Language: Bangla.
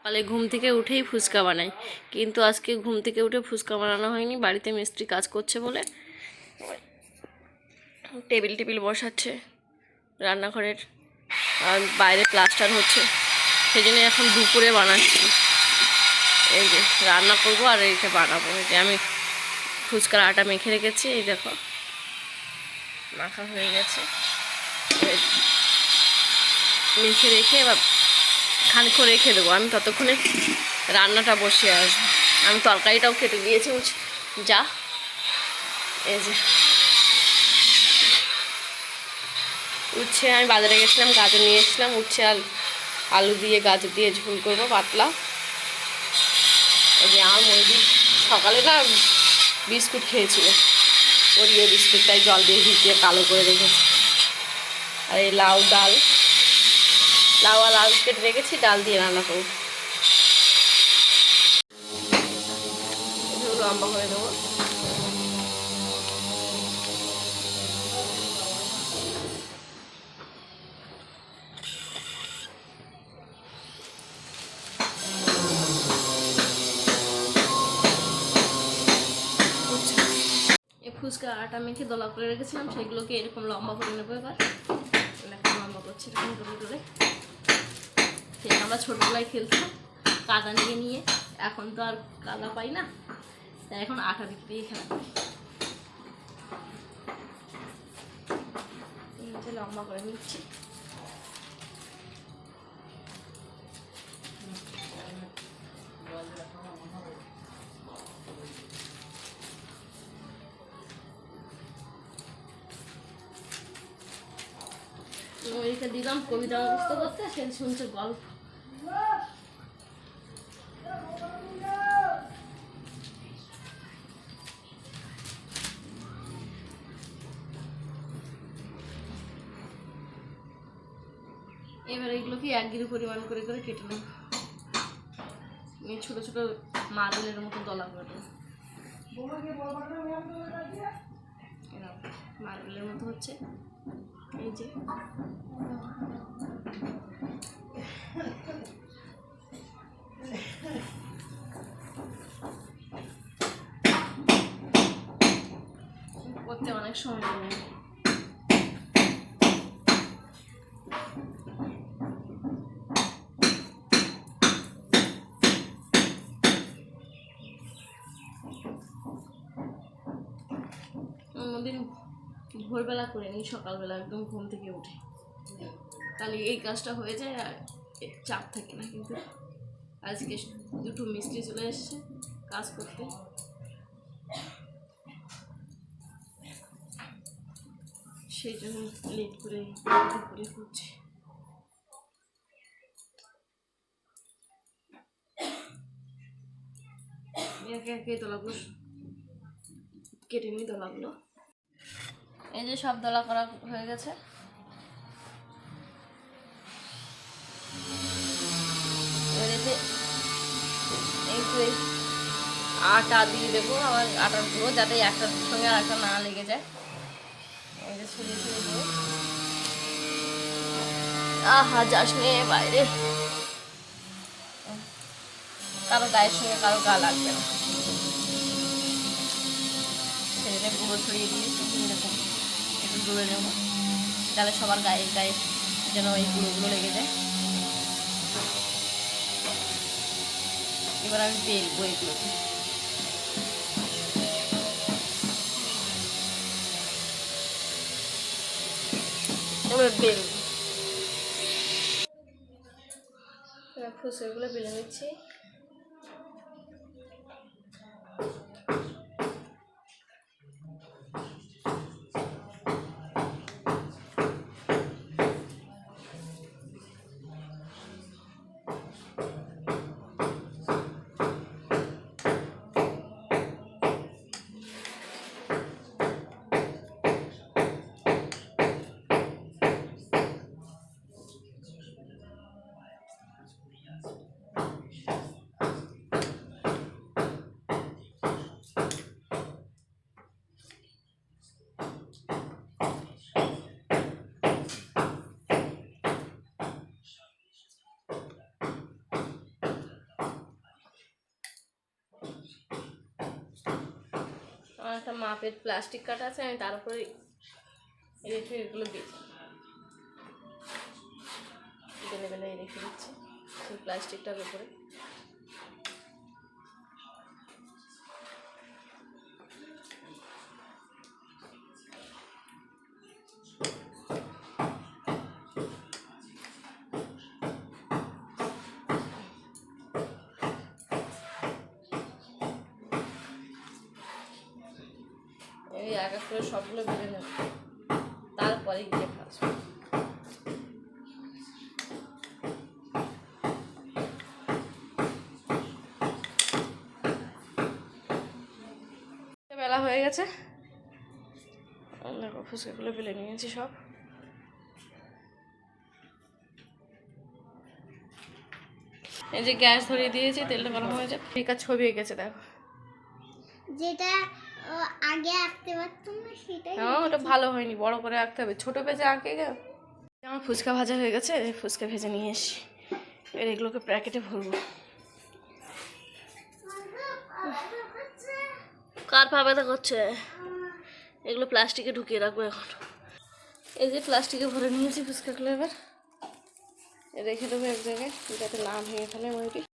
সকালে ঘুম থেকে উঠেই ফুচকা বানাই, কিন্তু আজকে ঘুম থেকে উঠে ফুচকা বানানো হয়নি। বাড়িতে মিস্ত্রি কাজ করছে বলে টেবিল বসাচ্ছে রান্নাঘরের, আর বাইরে প্লাস্টার হচ্ছে, সেই জন্য এখন দুপুরে বানাচ্ছি। এই যে রান্না করবো আর এইটা বানাবো। এই যে আমি ফুচকার আটা মেখে রেখেছি, এই দেখো মাখা হয়ে গেছে। মেখে রেখে এবার খানিকক্ষণ রেখে দেবো। আমি ততক্ষণে রান্নাটা বসিয়ে আসবো। আমি তরকারিটাও কেটে দিয়েছি। যা এই যে উচ্ছে আমি বাজারে গেছিলাম, গাজর নিয়ে এসেছিলাম। উচ্ছে আর আলু দিয়ে গাজর দিয়ে ঝোল করবো পাতলা। এই যে আমার মুরগি সকালে না বিস্কুট খেয়েছিল, ওরিও বিস্কুট, তাই জল দিয়ে ভিজিয়ে কালো করে রেখেছি। আর এই লাউ ডাল, লাউ আর আলু কেটে রেখেছি, ডাল দিয়ে রান্না করবো। লম্বা করে দেবো। ফুচকা আটা মেখে দলা করে রেখেছিলাম, সেগুলোকে এরকম লম্বা করে নেবো। এবার লম্বা করছি এরকম করে করে। ঠিক আমরা ছোটোবেলায় খেলতাম কাদা নিয়ে নিয়ে, এখন তো আর কাদা পাই না, তাই এখন আটা দিয়ে খেলা করি। লম্বা করে নিচ্ছি। ওইটা দিলাম কবিতা মুখস্থ করতে, সে শুনছে গল্প। এবার এগুলোকে এক গিরি পরিমাণ করে করে কেটে নেব। ছোটো ছোটো মাদুলের মতো দলা করে দেবো। মার্বেলের মতো হচ্ছে। এই যে করতে অনেক সময় লাগে। অন্যদিন ভোরবেলা করে নিই, সকালবেলা একদম ঘুম থেকে উঠে, তাহলে এই কাজটা হয়ে যায় আর চাপ থাকে না। কিন্তু আজকে দুটো মিস্ত্রি চলে এসছে কাজ করতে, সেই জন্য লেট করে করছে। একে একে দলাগুলো কেটে নিই। দলাগুলো এই যে সব দলা করা হয়ে গেছে। একটু আটা দিয়ে দেবো, আমার আটার গুঁড়ো, যাতে একটার সঙ্গে আর একটা না লেগে যায়। এই যে ছড়িয়ে ছড়িয়ে দেবো। আহা যাস নে বাইরে, কারো গায়ের সঙ্গে কারো গা লাগবে না। সেটা গুঁড়ো ছড়িয়ে দিয়েছি, এরকম একটু ডলে নেবো, তাহলে সবার গায়ে গায়ে যেন এই গুঁড়োগুলো লেগে যায়। এবার আমি বেলবো এগুলোকে। এবার বেলবো, ফুচকাগুলো বেলে নিচ্ছি। আমার একটা মাপের প্লাস্টিক কাটা আছে, আমি তার উপরে রেখে এগুলো বেলে বেলে রেখে দিচ্ছি সেই প্লাস্টিকটার উপরে। এই এক এক করে সবগুলো বেলে নেব, তারপরে গিয়ে ভাজবো। বেলা হয়ে গেছে, দেখো ফুচকাগুলো বেলে নিয়েছি সব। এই যে গ্যাস ধরিয়ে দিয়েছি, তেলটা গরম হয়ে যায়, বেকার ছবি এঁকেছে দেখো। যেটা আগে আঁকতে পারতাম না সেটাই। হ্যাঁ ওটা ভালো হয়নি, বড় করে আঁকতে হবে, ছোটো পেজে আঁকে গে। আমার ফুচকা ভাজা হয়ে গেছে, ফুচকা ভেজে নিয়ে এসি, এর এগুলোকে প্যাকেটে ভরবো। কার পা ব্যথা করছে? এগুলো প্লাস্টিকে ঢুকিয়ে রাখবো এখন। এই যে প্লাস্টিকে ভরে নিয়েছি ফুচকাগুলো, এবার রেখে দেবো এক জায়গায় যাতে না ভেঙে ফেলে মুরগি।